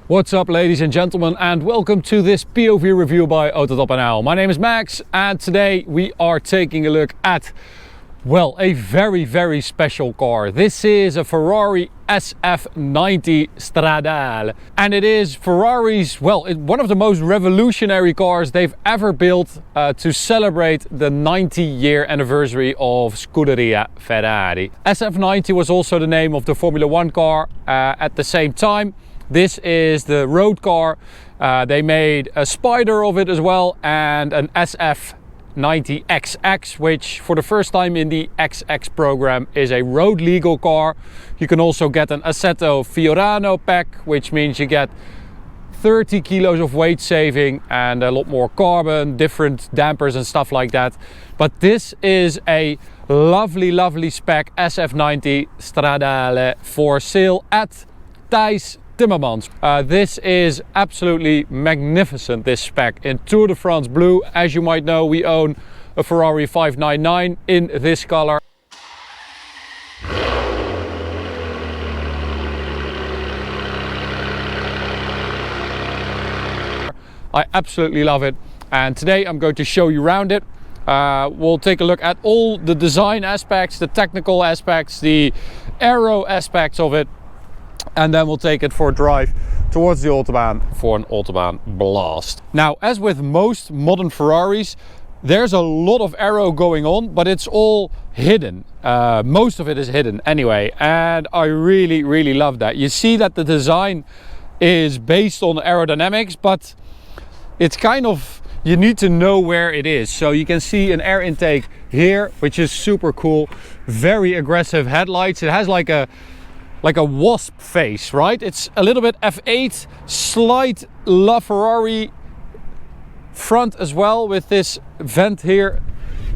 What's up, ladies and gentlemen, and welcome to this POV review by AUTOBAHN. My name is Max, and today we are taking a look at, well, a very special car. This is a Ferrari SF90 Stradale, and it is Ferrari's, well, one of the most revolutionary cars they've ever built to celebrate the 90-year anniversary of Scuderia Ferrari. SF90 was also the name of the Formula 1 car at the same time. This is the road car. They made a Spider of it as well, and an SF90 XX, which for the first time in the XX program is a road legal car. You can also get an Assetto Fiorano pack, which means you get 30 kilos of weight saving and a lot more carbon, different dampers and stuff like that. But this is a lovely spec SF90 Stradale for sale at Thijs Timmermans. This is absolutely magnificent, this spec in Tour de France blue. As you might know, we own a Ferrari 599 in this color. I absolutely love it, and today I'm going to show you around it. We'll take a look at all the design aspects, the technical aspects, the aero aspects of it, and then we'll take it for a drive towards the Autobahn for an Autobahn blast. Now, as with most modern Ferraris, there's a lot of aero going on, but it's all hidden. Most of it is hidden anyway, and I really love that. You see that the design is based on aerodynamics, but it's kind of, you need to know where it is. So you can see an air intake here, which is super cool. Very aggressive headlights. It has like a wasp face, right? It's a little bit F8, slight LaFerrari front as well, with this vent here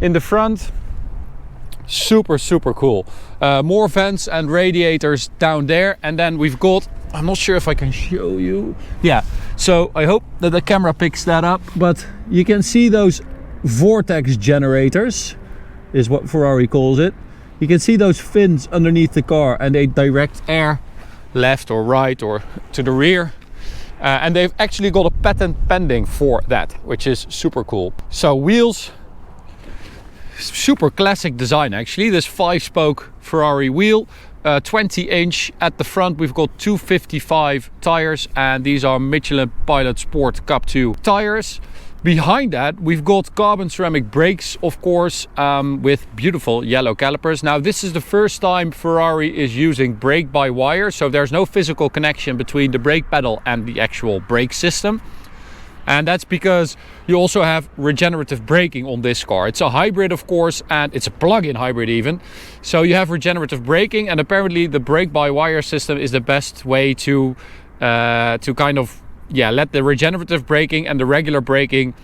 in the front. Super cool. More vents and radiators down there, and then we've got, I'm not sure if I can show you. Yeah, so I hope that the camera picks that up, but you can see those vortex generators, is what Ferrari calls it. You can see those fins underneath the car, and they direct air left or right or to the rear. And they've actually got a patent pending for that, which is super cool. So wheels, super classic design actually. This 5-spoke Ferrari wheel, 20-inch at the front. We've got 255 tires, and these are Michelin Pilot Sport Cup 2 tires. Behind that, we've got carbon ceramic brakes, of course, with beautiful yellow calipers. Now, this is the first time Ferrari is using brake-by-wire, so there's no physical connection between the brake pedal and the actual brake system. And that's because you also have regenerative braking on this car. It's a hybrid, of course, and it's a plug-in hybrid even. So you have regenerative braking, and apparently the brake-by-wire system is the best way to kind of, yeah, let the regenerative braking and the regular braking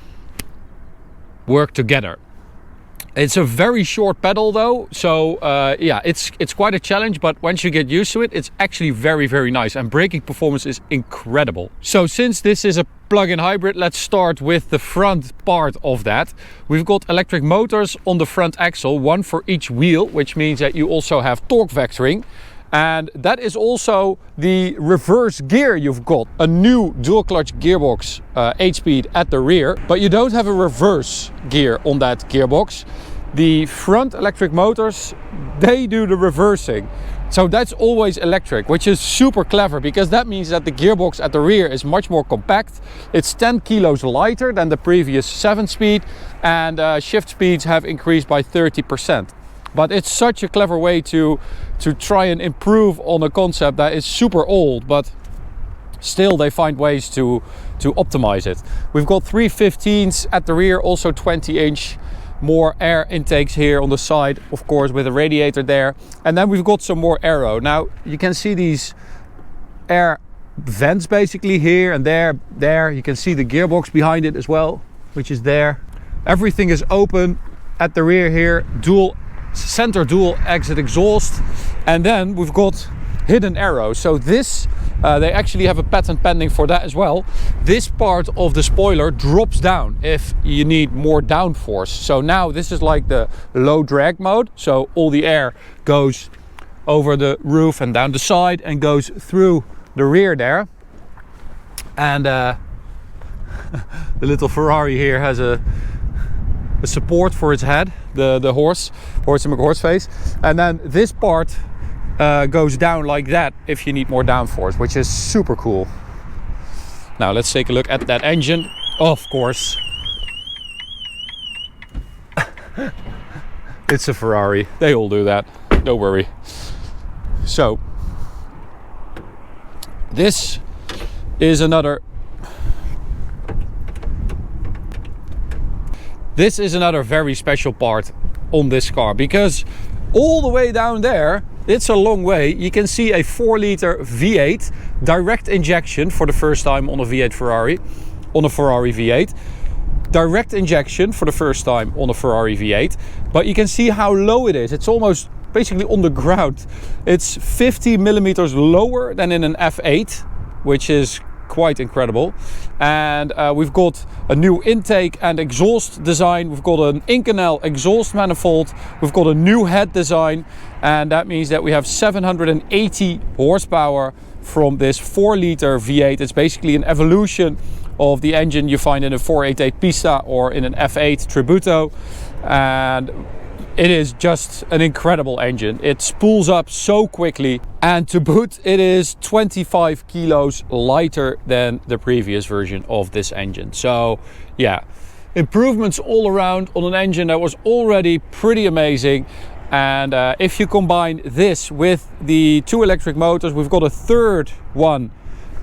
work together. It's a very short pedal though, so yeah, it's quite a challenge, but once you get used to it, it's actually very nice, and braking performance is incredible. So since this is a plug-in hybrid, let's start with the front part of that. We've got electric motors on the front axle, one for each wheel, which means that you also have torque vectoring. And that is also the reverse gear. You've got a new dual clutch gearbox, 8-speed at the rear, but you don't have a reverse gear on that gearbox. The front electric motors, they do the reversing. So that's always electric, which is super clever, because that means that the gearbox at the rear is much more compact. It's 10 kilos lighter than the previous 7-speed, and shift speeds have increased by 30%. But it's such a clever way to try and improve on a concept that is super old, but still they find ways to optimize it. We've got 315s at the rear, also 20-inch. More air intakes here on the side, of course, with a radiator there. And then we've got some more aero. Now you can see these air vents basically here and there. You can see the gearbox behind it as well, which is there. Everything is open at the rear here. Center dual exit exhaust, and then we've got hidden aero. So this they actually have a patent pending for that as well. This part of the spoiler drops down if you need more downforce. So now this is like the low drag mode, so all the air goes over the roof and down the side and goes through the rear there. And the little Ferrari here has a support for its head, the horse face, and then this part goes down like that if you need more downforce, which is super cool. Now let's take a look at that engine. Of course, it's a Ferrari. They all do that. Don't worry. So this is another very special part on this car, because all the way down there, it's a long way, you can see a 4-liter V8 direct injection for the first time on a V8 Ferrari, on a Ferrari V8. Direct injection for the first time on a Ferrari V8, but you can see how low it is. It's almost basically on the ground. It's 50 millimeters lower than in an F8, which is quite incredible. And we've got a new intake and exhaust design. We've got an in-canal exhaust manifold. We've got a new head design, and that means that we have 780 horsepower from this 4-liter V8. It's basically an evolution of the engine you find in a 488 Pista or in an F8 Tributo, and it is just an incredible engine. It spools up so quickly, and to boot, it is 25 kilos lighter than the previous version of this engine. So yeah, improvements all around on an engine that was already pretty amazing. And if you combine this with the 2 electric motors, we've got a third one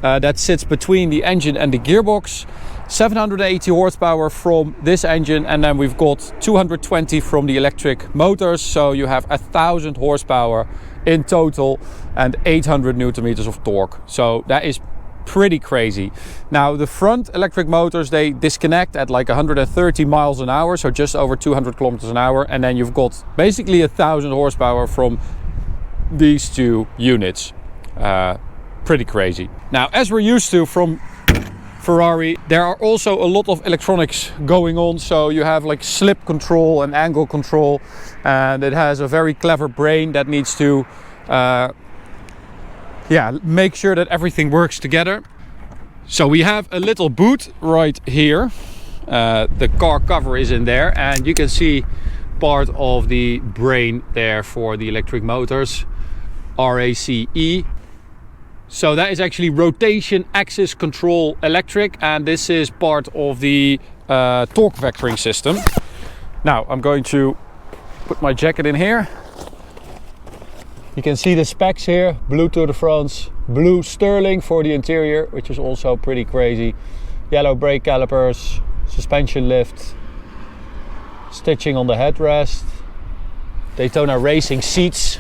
that sits between the engine and the gearbox. 780 horsepower from this engine, and then we've got 220 from the electric motors, so you have 1000 horsepower in total and 800 newton meters of torque. So that is pretty crazy. Now the front electric motors, they disconnect at like 130 miles an hour, so just over 200 kilometers an hour, and then you've got basically 1000 horsepower from these two units. Pretty crazy. Now, as we're used to from Ferrari, there are also a lot of electronics going on. So you have like slip control and angle control, and it has a very clever brain that needs to make sure that everything works together. So we have a little boot right here. The car cover is in there, and you can see part of the brain there for the electric motors, RACE. So that is actually rotation axis control electric, and this is part of the torque vectoring system. Now I'm going to put my jacket in here. You can see the specs here: blue Tour de France, blue sterling for the interior, which is also pretty crazy, yellow brake calipers, suspension lift, stitching on the headrest, Daytona racing seats,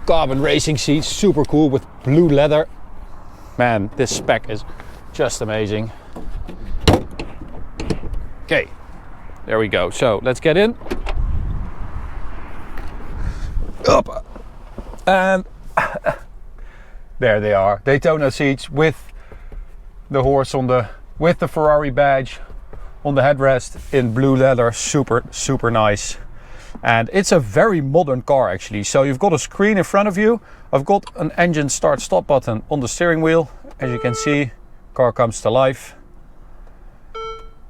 carbon racing seats, super cool, with blue leather. Man, this spec is just amazing. Okay, there we go. So let's get in. Up. And there they are, Daytona seats with the horse with the Ferrari badge on the headrest in blue leather. Super nice. And it's a very modern car actually. So you've got a screen in front of you. I've got an engine start stop button on the steering wheel. As you can see, car comes to life.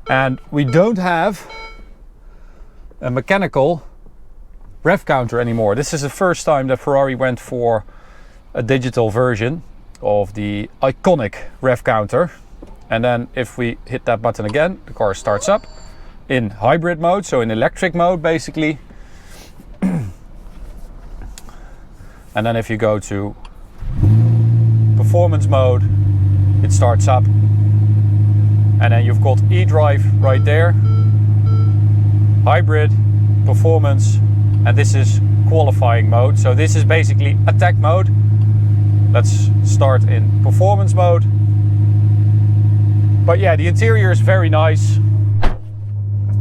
And we don't have a mechanical rev counter anymore. This is the first time that Ferrari went for a digital version of the iconic rev counter. And then if we hit that button again, the car starts up in hybrid mode, so in electric mode basically. And then if you go to performance mode, it starts up. And then you've got eDrive right there, hybrid, performance, and this is qualifying mode. So this is basically attack mode. Let's start in performance mode. But yeah, the interior is very nice.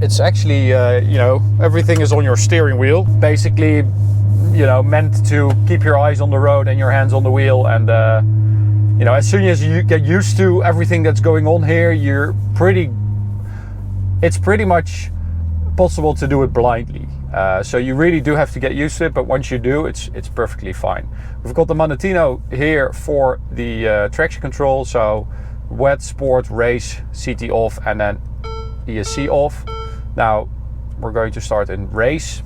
It's actually, everything is on your steering wheel. Basically, meant to keep your eyes on the road and your hands on the wheel. And, as soon as you get used to everything that's going on here, it's pretty much possible to do it blindly. So you really do have to get used to it, but once you do, it's perfectly fine. We've got the Manettino here for the traction control, so wet, sport, race, CT off, and then ESC off. Now we're going to start in race,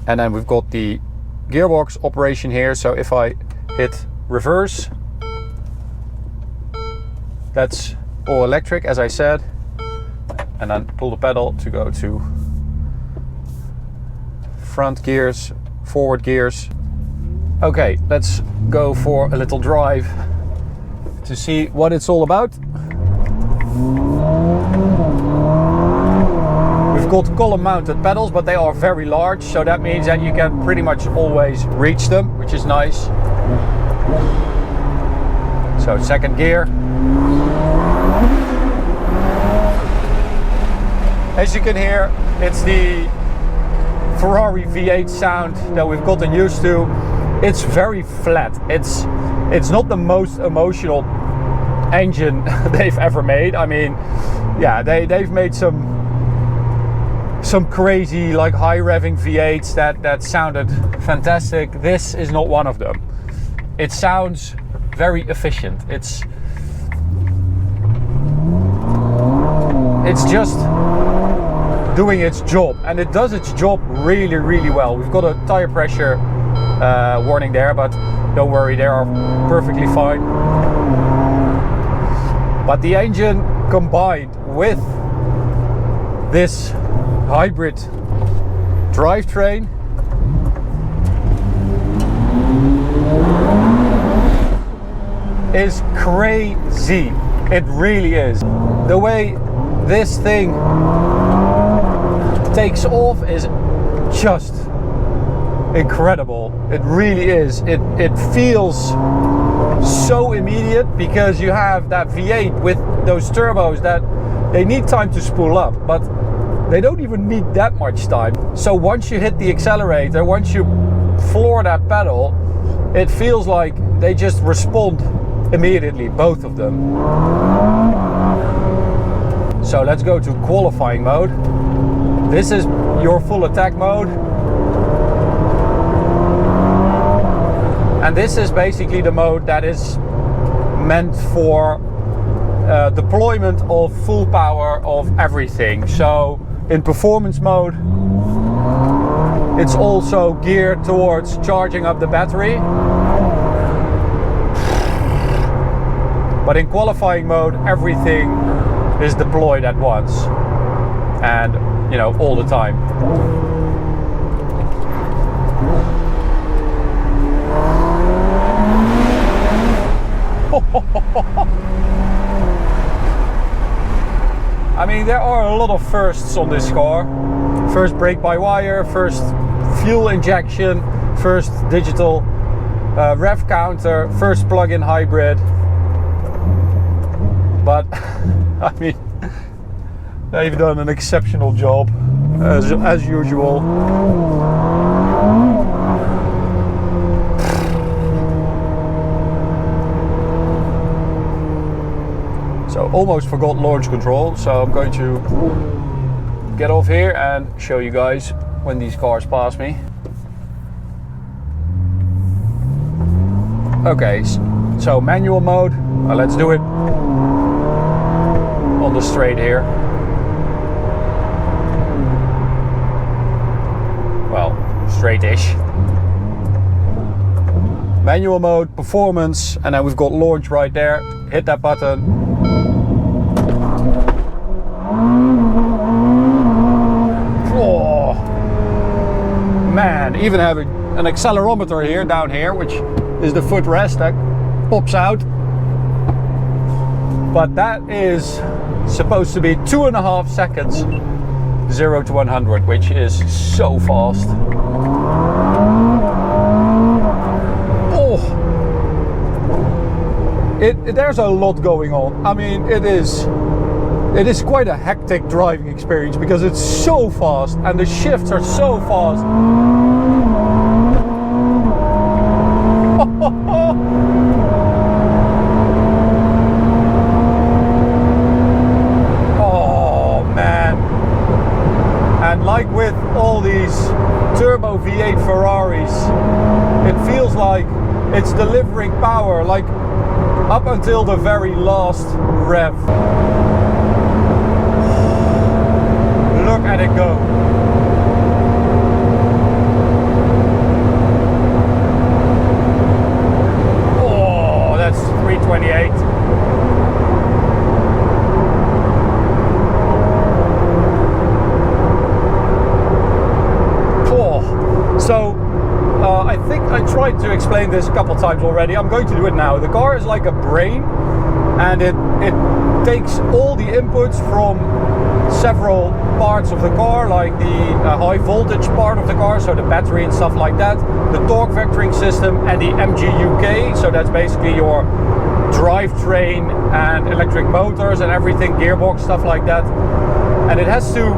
and then we've got the gearbox operation here. So if I hit reverse, that's all electric, as I said, and then pull the pedal to go to front gears, forward gears. Okay, let's go for a little drive to see what it's all about. We've got column mounted pedals, but they are very large, so that means that you can pretty much always reach them, which is nice. So second gear. As you can hear, it's the Ferrari V8 sound that we've gotten used to. It's very flat. It's not the most emotional engine they've ever made. I mean, yeah, they've made some crazy, like, high revving V8s that sounded fantastic. This is not one of them. It sounds very efficient. It's just doing its job, and it does its job really, really well. We've got a tire pressure warning there, but don't worry, they are perfectly fine. But the engine combined with this hybrid drivetrain is crazy. It really is. The way this thing takes off is just incredible. It really is. It feels so immediate because you have that V8 with those turbos that they need time to spool up, but they don't even need that much time. So once you hit the accelerator, once you floor that pedal, it feels like they just respond immediately, both of them. So let's go to qualifying mode. This is your full attack mode. And this is basically the mode that is meant for deployment of full power of everything. So in performance mode, it's also geared towards charging up the battery. But in qualifying mode, everything is deployed at once and, you know, all the time. I mean, there are a lot of firsts on this car. First brake-by-wire, first fuel injection, first digital rev counter, first plug-in hybrid. But I mean, they've done an exceptional job as usual. So almost forgot launch control, so I'm going to get off here and show you guys when these cars pass me. Okay, so manual mode, let's do it on the straight here. Well, straight-ish. Manual mode, performance, and then we've got launch right there. Hit that button. Oh, man, even have an accelerometer here, down here, which is the footrest that pops out. But that is supposed to be 2.5 seconds 0 to 100, which is so fast. Oh, there's a lot going on. I mean, it is quite a hectic driving experience because it's so fast and the shifts are so fast. Oh man. And like with all these turbo V8 Ferraris, it feels like it's delivering power like up until the very last rev. Look at it go. Oh, that's 328. So I think I tried to explain this a couple times already. I'm going to do it now. The car is like a brain, and it takes all the inputs from several parts of the car, like the high voltage part of the car, so the battery and stuff like that, the torque vectoring system, and the MGUK, so that's basically your drivetrain and electric motors and everything, gearbox, stuff like that. And it has to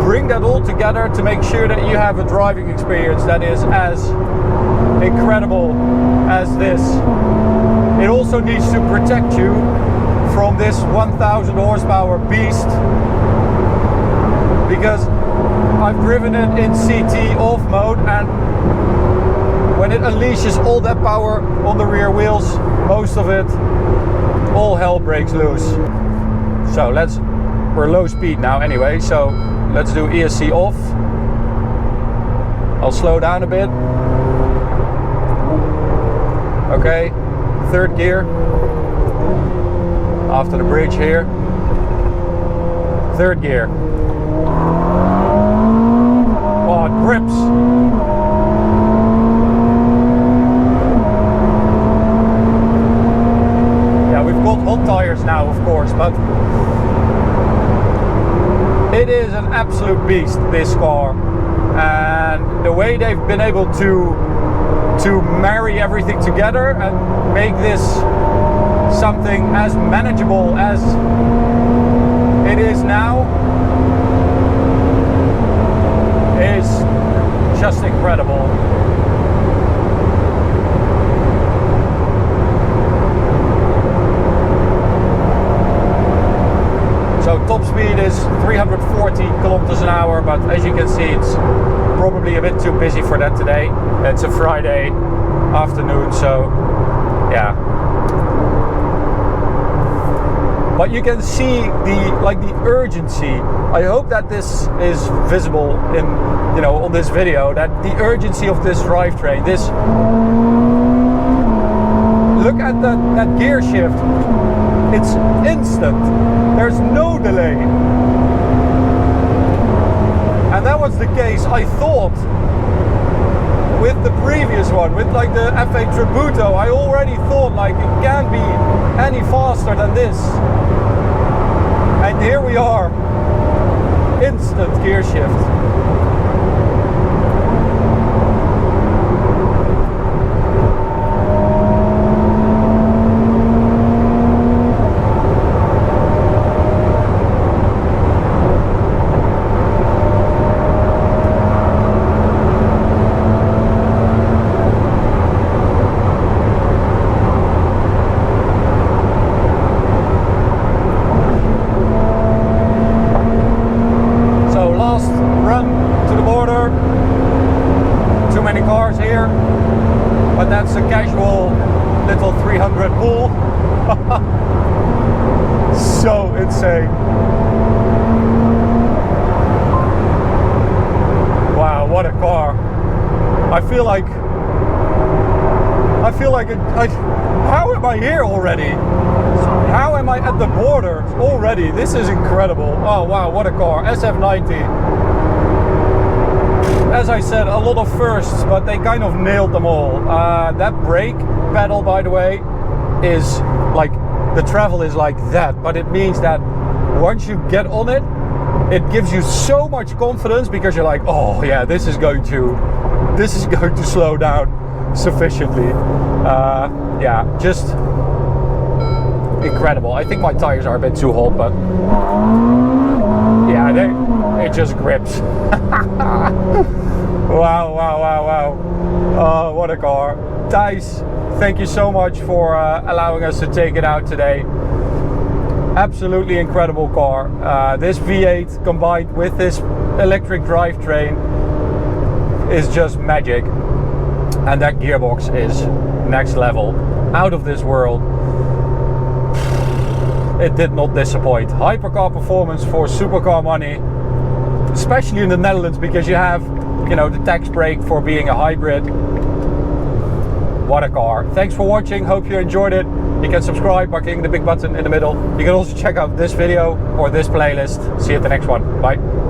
bring that all together to make sure that you have a driving experience that is as incredible as this. It also needs to protect you from this 1000 horsepower beast, because I've driven it in CT off mode, and when it unleashes all that power on the rear wheels, most of it, all hell breaks loose. So we're low speed now anyway, so let's do ESC off. I'll slow down a bit. Okay, third gear. After the bridge here. Third gear. Oh, it grips. Yeah, we've got hot tires now, of course, but it is an absolute beast, this car. And the way they've been able to marry everything together and make this something as manageable as it is now is just incredible. So top speed is 340 kilometers an hour, but as you can see, it's probably a bit too busy for that today. It's a Friday afternoon, so yeah. But you can see the urgency. I hope that this is visible in, on this video, that the urgency of this drivetrain. Look at that gear shift. It's instant. There's no delay. And that was the case, I thought, with the previous one, with like the F8 Tributo. I already thought like it can't be any faster than this. And here we are. Instant gear shift. That's a casual little 300 pull. So insane. Wow, what a car. I feel like how am I here already? How am I at the border already? This is incredible. Oh wow, what a car. SF90. As I said, a lot of firsts, but they kind of nailed them all. That brake pedal, by the way, is like, the travel is like that, but it means that once you get on it, it gives you so much confidence, because you're like, oh yeah, this is going to slow down sufficiently. Yeah, just incredible. I think my tires are a bit too hot, but yeah, it just grips. Wow. Oh, what a car. Thijs, thank you so much for allowing us to take it out today. Absolutely incredible car. This V8 combined with this electric drivetrain is just magic. And that gearbox is next level. Out of this world. it did not disappoint. Hypercar performance for supercar money, especially in the Netherlands, because you have, you know, the tax break for being a hybrid. What a car. Thanks for watching, hope you enjoyed it. You can subscribe by clicking the big button in the middle. You can also check out this video or this playlist. See you at the next one. Bye.